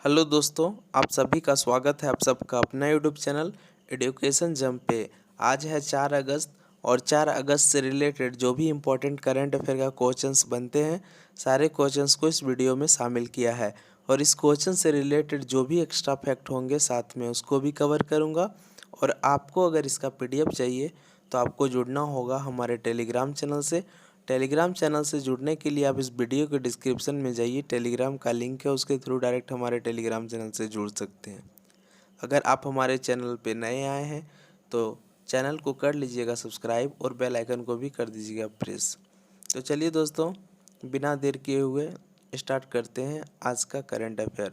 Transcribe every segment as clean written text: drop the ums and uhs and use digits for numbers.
Hello दोस्तों, आप सभी का स्वागत है आप सबका अपना यूट्यूब चैनल एजुकेशन जंप पे। आज है 4 अगस्त और 4 अगस्त से रिलेटेड जो भी इम्पोर्टेंट करंट अफेयर का क्वेश्चंस बनते हैं, सारे क्वेश्चंस को इस वीडियो में शामिल किया है। और इस क्वेश्चन से रिलेटेड जो भी एक्स्ट्रा फैक्ट होंगे साथ में उसको भी कवर करूँगा। और आपको अगर इसका PDF चाहिए तो आपको जुड़ना होगा हमारे टेलीग्राम चैनल से। टेलीग्राम चैनल से जुड़ने के लिए आप इस वीडियो के डिस्क्रिप्शन में जाइए, टेलीग्राम का लिंक है, उसके थ्रू डायरेक्ट हमारे टेलीग्राम चैनल से जुड़ सकते हैं। अगर आप हमारे चैनल पे नए आए हैं तो चैनल को कर लीजिएगा सब्सक्राइब और बेल आइकन को भी कर दीजिएगा प्रेस। तो चलिए दोस्तों, बिना देर किए हुए स्टार्ट करते हैं आज का करंट अफेयर।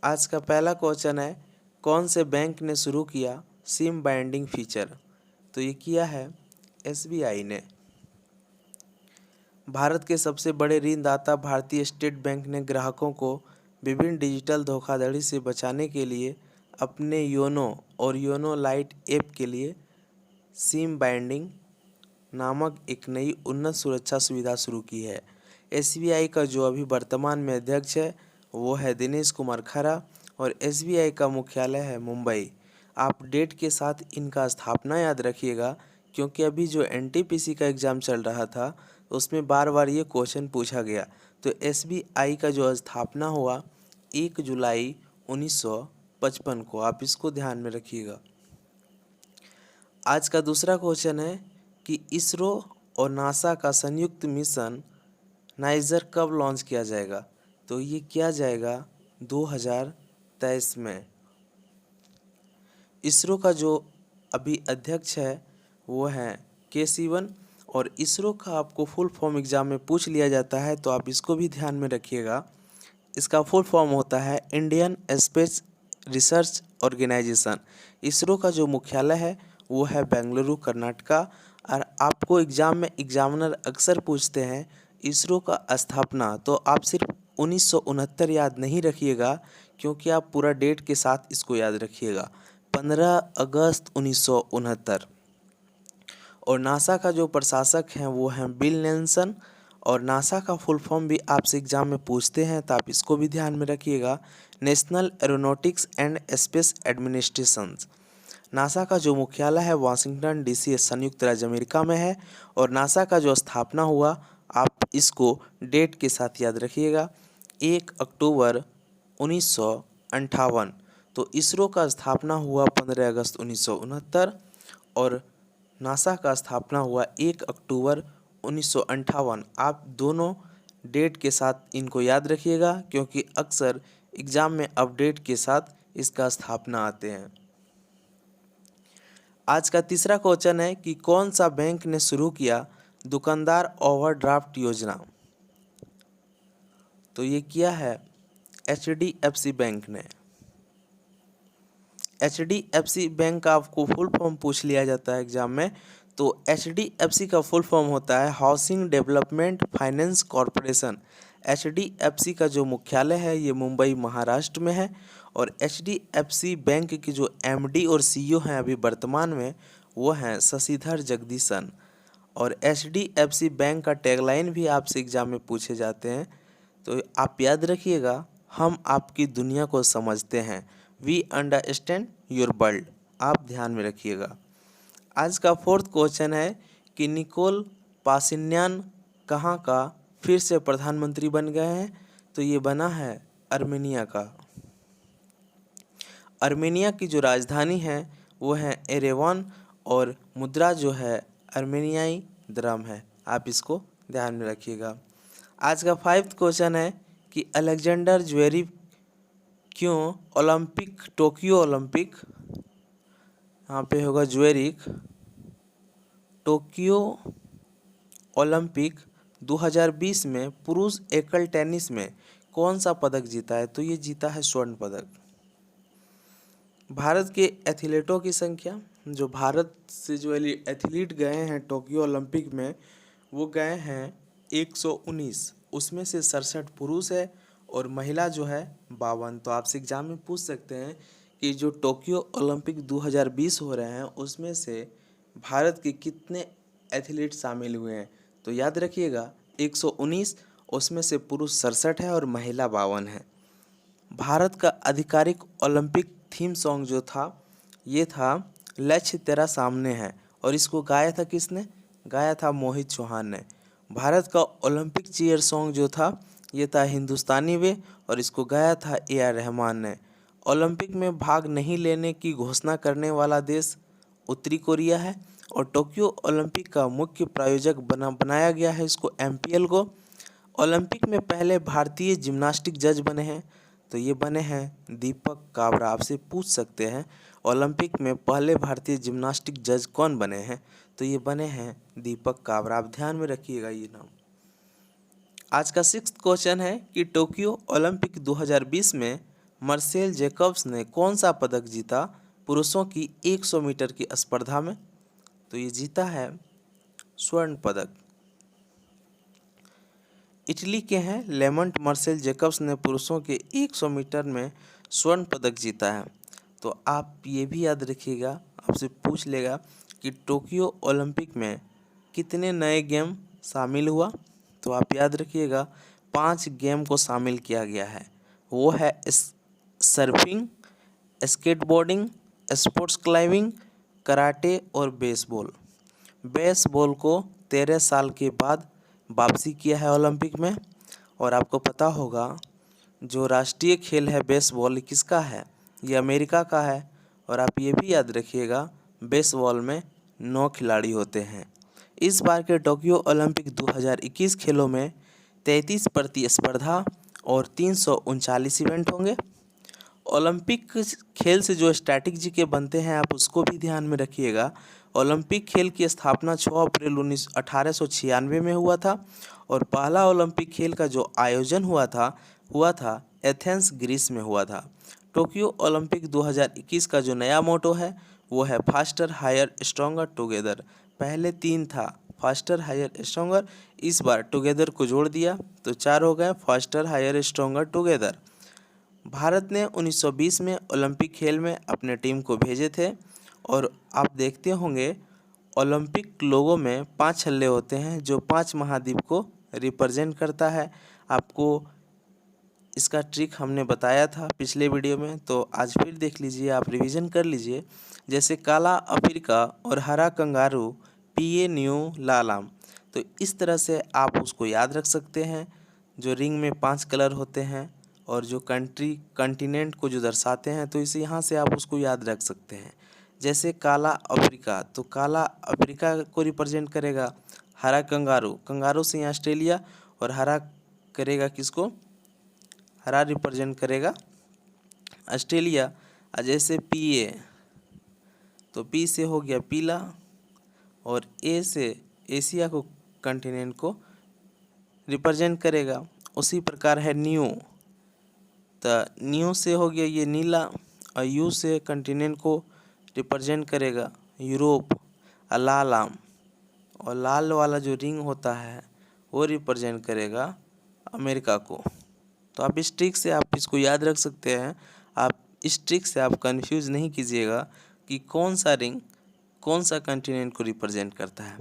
आज का पहला क्वेश्चन है, कौन से बैंक ने शुरू किया सिम बाइंडिंग फीचर? तो ये किया है SBI ने। भारत के सबसे बड़े ऋणदाता भारतीय स्टेट बैंक ने ग्राहकों को विभिन्न डिजिटल धोखाधड़ी से बचाने के लिए अपने योनो और योनो लाइट ऐप के लिए सिम बाइंडिंग नामक एक नई उन्नत सुरक्षा सुविधा शुरू की है। SBI का जो अभी वर्तमान में अध्यक्ष है वो है दिनेश कुमार खरा और SBI का मुख्यालय है मुंबई। आप डेट के साथ इनका स्थापना याद रखिएगा, क्योंकि अभी जो NTPC का एग्ज़ाम चल रहा था उसमें बार बार ये क्वेश्चन पूछा गया। तो SBI का जो स्थापना हुआ 1 जुलाई 1955 को, आप इसको ध्यान में रखिएगा। आज का दूसरा क्वेश्चन है कि इसरो और नासा का संयुक्त मिशन नाइजर कब लॉन्च किया जाएगा? तो ये किया जाएगा 2023 में। इसरो का जो अभी अध्यक्ष है वो है के सिवन, और इसरो का आपको फुल फॉर्म एग्जाम में पूछ लिया जाता है तो आप इसको भी ध्यान में रखिएगा। इसका फुल फॉर्म होता है Indian space research organisation. ISRO का जो मुख्यालय है वो है बेंगलुरु कर्नाटका। और आपको एग्ज़ाम में एग्जामिनर अक्सर पूछते हैं इसरो का स्थापना, तो आप सिर्फ 1969 याद नहीं रखिएगा, क्योंकि आप पूरा डेट के साथ इसको याद रखिएगा, 15 अगस्त 1969। और नासा का जो प्रशासक हैं वो हैं बिल नेल्सन। और नासा का फुल फॉर्म भी आपसे एग्जाम में पूछते हैं तो आप इसको भी ध्यान में रखिएगा, national aeronautics and space administration. NASA का जो मुख्यालय है वाशिंगटन DC संयुक्त राज्य अमेरिका में है। और नासा का जो स्थापना हुआ, आप इसको डेट के साथ याद रखिएगा, 1 अक्टूबर 1958। तो इसरो का स्थापना हुआ 15 अगस्त 1969 और नासा का स्थापना हुआ 1 अक्टूबर 1958। आप दोनों डेट के साथ इनको याद रखिएगा, क्योंकि अक्सर एग्ज़ाम में अपडेट के साथ इसका स्थापना आते हैं। आज का तीसरा क्वेश्चन है कि कौन सा बैंक ने शुरू किया दुकानदार ओवरड्राफ्ट योजना? तो ये किया है HDFC बैंक ने। HDFC बैंक का आपको फुल फॉर्म पूछ लिया जाता है एग्जाम में, तो HDFC का फुल फॉर्म होता है housing development finance corporation. HDFC का जो मुख्यालय है ये मुंबई महाराष्ट्र में है। और HDFC बैंक की जो MD और CEO हैं अभी वर्तमान में वो हैं शशिधर जगदीशन। और HDFC बैंक का टैगलाइन भी आपसे एग्जाम में पूछे जाते हैं, तो आप याद रखिएगा, हम आपकी दुनिया को समझते हैं, वी अंडरस्टैंड योर वर्ल्ड। आप ध्यान में रखिएगा। आज का फोर्थ क्वेश्चन है कि निकोल पाशिन्यान कहाँ का फिर से प्रधानमंत्री बन गए हैं? तो ये बना है अर्मेनिया का। अर्मेनिया की जो राजधानी है वो है एरेवान और मुद्रा जो है अर्मेनियाई द्रम है। आप इसको ध्यान में रखिएगा। आज का 5th क्वेश्चन है कि अलेक्जेंडर ज्वेरेव क्यों टोक्यो ओलंपिक, यहाँ पे होगा ज्वेरिक, टोक्यो ओलंपिक 2020 में पुरुष एकल टेनिस में कौन सा पदक जीता है? तो ये जीता है स्वर्ण पदक। भारत के एथलीटों की संख्या, जो भारत से जो एथलीट गए हैं टोक्यो ओलंपिक में वो गए हैं 119, उसमें से 67 पुरुष है और महिला जो है 52। तो आपसे एग्जाम में पूछ सकते हैं कि जो टोक्यो ओलंपिक 2020 हो रहे हैं उसमें से भारत के कितने एथलीट शामिल हुए हैं? तो याद रखिएगा 119, उसमें से पुरुष 67 है और महिला 52 है। भारत का आधिकारिक ओलंपिक थीम सॉन्ग जो था ये था लक्ष्य तेरा सामने है, और इसको गाया था किसने? गाया था मोहित चौहान ने। भारत का ओलंपिक चीयर सॉन्ग जो था ये था हिंदुस्तानी वे, और इसको गाया था ए.आर. रहमान ने। ओलंपिक में भाग नहीं लेने की घोषणा करने वाला देश उत्तरी कोरिया है, और टोक्यो ओलंपिक का मुख्य प्रायोजक बनाया गया है इसको एमपीएल को। ओलंपिक में पहले भारतीय जिम्नास्टिक जज बने हैं, तो ये बने हैं दीपक काबरा। आपसे पूछ सकते हैं ओलंपिक में पहले भारतीय जिम्नास्टिक जज कौन बने हैं, तो ये बने हैं दीपक काबरा। आप ध्यान में रखिएगा ये नाम। आज का 6th क्वेश्चन है कि टोक्यो ओलंपिक 2020 में मार्सेल जैकब्स ने कौन सा पदक जीता पुरुषों की 100 मीटर की स्पर्धा में? तो ये जीता है स्वर्ण पदक। इटली के हैं लेमंट मार्सेल जैकब्स ने पुरुषों के 100 मीटर में स्वर्ण पदक जीता है। तो आप ये भी याद रखिएगा, आपसे पूछ लेगा कि टोक्यो ओलंपिक में कितने नए गेम शामिल हुआ, तो आप याद रखिएगा 5 गेम को शामिल किया गया है। वो है surfing, skateboarding, sports climbing, karate और बेसबॉल। बेसबॉल को 13 साल के बाद वापसी किया है ओलंपिक में। और आपको पता होगा जो राष्ट्रीय खेल है बेसबॉल किसका है? ये अमेरिका का है। और आप ये भी याद रखिएगा बेसबॉल में 9 खिलाड़ी होते हैं। इस बार के टोक्यो ओलंपिक 2021 खेलों में 33 प्रतिस्पर्धा और 339 इवेंट होंगे। ओलंपिक खेल से जो स्ट्रैटेजी के बनते हैं आप उसको भी ध्यान में रखिएगा। ओलंपिक खेल की स्थापना 6 अप्रैल 1896 में हुआ था, और पहला ओलंपिक खेल का जो आयोजन हुआ था एथेंस ग्रीस में हुआ था। टोक्यो ओलंपिक 2021 का जो नया मोटो है वो है फास्टर हायर स्ट्रॉन्गर टुगेदर। पहले 3 था फास्टर हायर स्ट्रॉन्गर, इस बार टुगेदर को जोड़ दिया तो 4 हो गए faster higher stronger together. Bharat ने 1920 में ओलंपिक खेल में अपने टीम को भेजे थे, और आप देखते होंगे ओलंपिक लोगों में 5 छल्ले होते हैं जो 5 महाद्वीप को रिप्रेजेंट करता है। आपको इसका ट्रिक हमने बताया था पिछले वीडियो में, तो आज फिर देख लीजिए, आप रिवीजन कर लीजिए। जैसे काला अफ्रीका और हरा कंगारू, पीए न्यू लालाम, तो इस तरह से आप उसको याद रख सकते हैं। जो रिंग में 5 कलर होते हैं और जो कंटिनेंट को जो दर्शाते हैं, तो इसे यहाँ से आप उसको याद रख सकते हैं। जैसे काला अफ्रीका, तो काला अफ्रीका को रिप्रेजेंट करेगा। हरा कंगारू, कंगारू से यहाँ ऑस्ट्रेलिया, और हरा करेगा किसको? हरा रिप्रेजेंट करेगा ऑस्ट्रेलिया। और जैसे पीए, तो पी से हो गया पीला, और ए से एशिया को, कंटिनेंट को रिप्रेजेंट करेगा। उसी प्रकार है न्यू, तो न्यू से हो गया ये नीला, और यू से कंटिनेंट को रिप्रेजेंट करेगा यूरोप। और लाल आम, और लाल वाला जो रिंग होता है वो रिप्रेजेंट करेगा अमेरिका को। तो आप इस ट्रिक से आप इसको याद रख सकते हैं। आप इस ट्रिक से आप कंफ्यूज नहीं कीजिएगा कि कौन सा रिंग कौन सा कंटिनेंट को रिप्रेजेंट करता है।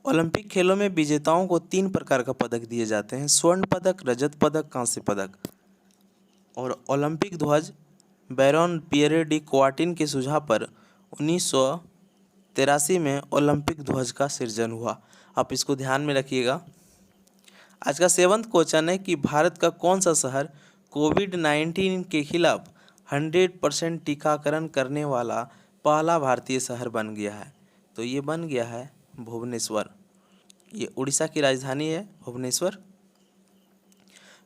ओलंपिक खेलों में विजेताओं को 3 प्रकार का पदक दिए जाते हैं: स्वर्ण पदक, रजत पदक, कांस्य पदक। और ओलंपिक ध्वज बैरोन पियरे डी क्वार्टिन के सुझाव पर 1983 में ओलंपिक ध्वज का सृजन हुआ। आप इसको ध्यान में रखिएगा। आज का 7th क्वेश्चन है कि भारत का कौन सा शहर कोविड-19 के खिलाफ 100% टीकाकरण करने वाला पहला भारतीय शहर बन गया है? तो ये बन गया है भुवनेश्वर। ये उड़ीसा की राजधानी है भुवनेश्वर।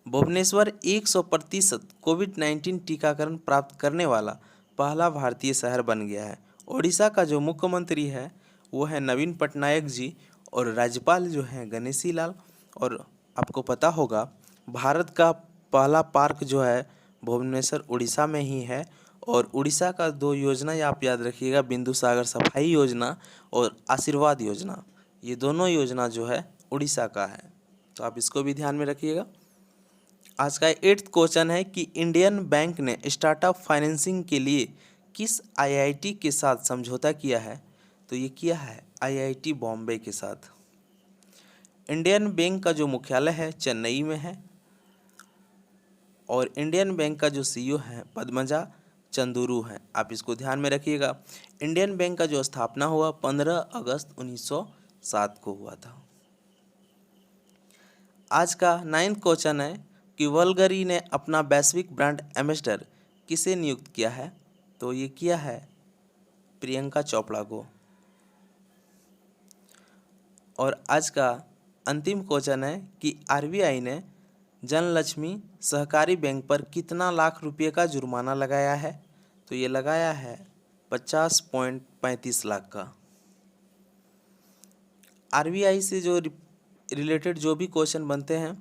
भुवनेश्वर 100% कोविड-19 टीकाकरण प्राप्त करने वाला पहला भारतीय शहर बन गया है। उड़ीसा का जो मुख्यमंत्री है वो है नवीन पटनायक जी, और राज्यपाल जो हैं गणेशी लाल। और आपको पता होगा भारत का पहला पार्क जो है भुवनेश्वर उड़ीसा में ही है। और उड़ीसा का 2 योजना आप याद रखिएगा, बिंदुसागर सफाई योजना और आशीर्वाद योजना। ये दोनों योजना जो है उड़ीसा का है, तो आप इसको भी ध्यान में रखिएगा। आज का 8th क्वेश्चन है कि इंडियन बैंक ने स्टार्टअप फाइनेंसिंग के लिए किस आईआईटी के साथ समझौता किया है? तो ये किया है आईआईटी बॉम्बे के साथ। इंडियन बैंक का जो मुख्यालय है चेन्नई में है। और इंडियन बैंक का जो सीईओ है पद्मजा चंदुरू हैं। आप इसको ध्यान में रखिएगा। इंडियन बैंक का जो स्थापना हुआ 15 अगस्त 1907 को हुआ था। आज का 9th क्वेश्चन है कि वल्गरी ने अपना वैश्विक ब्रांड एम्बेसडर किसे नियुक्त किया है? तो ये किया है प्रियंका चोपड़ा को। और आज का अंतिम क्वेश्चन है कि आरबीआई ने जनलक्ष्मी सहकारी बैंक पर कितना लाख रुपए का जुर्माना लगाया है? तो ये लगाया है 50.35 लाख का। आरबीआई से जो रिलेटेड जो भी क्वेश्चन बनते हैं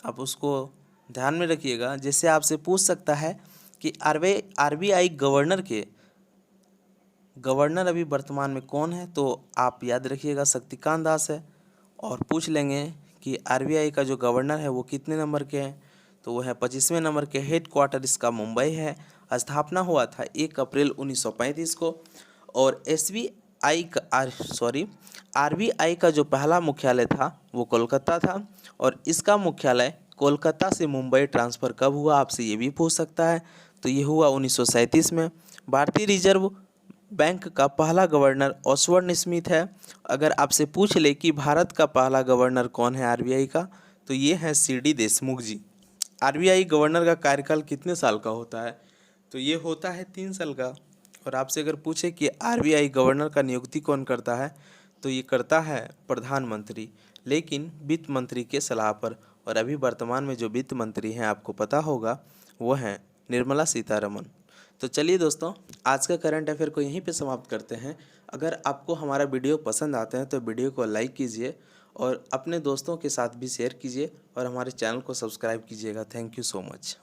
आप उसको ध्यान में रखिएगा। जैसे आपसे पूछ सकता है कि आरबीआई गवर्नर अभी वर्तमान में कौन है? तो आप याद रखिएगा शक्तिकांत दास है। और पूछ लेंगे कि आरबीआई का जो गवर्नर है वो कितने नंबर के हैं? तो वो है 25वें नंबर के। हेड क्वार्टर इसका मुंबई है। स्थापना हुआ था 1 अप्रैल 1935 को। और आरबीआई का जो पहला मुख्यालय था वो कोलकाता था। और इसका मुख्यालय कोलकाता से मुंबई ट्रांसफ़र कब हुआ? आपसे ये भी पूछ सकता है। तो ये हुआ 1937 में। भारतीय रिजर्व बैंक का पहला गवर्नर ऑसवर्ड स्मिथ है। अगर आपसे पूछ ले कि भारत का पहला गवर्नर कौन है आरबीआई का, तो ये है सीडी देशमुख जी। आरबीआई गवर्नर का कार्यकाल कितने साल का होता है? तो ये होता है 3 साल का। और आपसे अगर पूछे कि आरबीआई गवर्नर का नियुक्ति कौन करता है, तो ये करता है प्रधानमंत्री, लेकिन वित्त मंत्री के सलाह पर। और अभी वर्तमान में जो वित्त मंत्री हैं आपको पता होगा वो हैं निर्मला सीतारमन। तो चलिए दोस्तों, आज का करंट अफेयर को यहीं पे समाप्त करते हैं। अगर आपको हमारा वीडियो पसंद आता है तो वीडियो को लाइक कीजिए और अपने दोस्तों के साथ भी शेयर कीजिए और हमारे चैनल को सब्सक्राइब कीजिएगा। Thank you so much.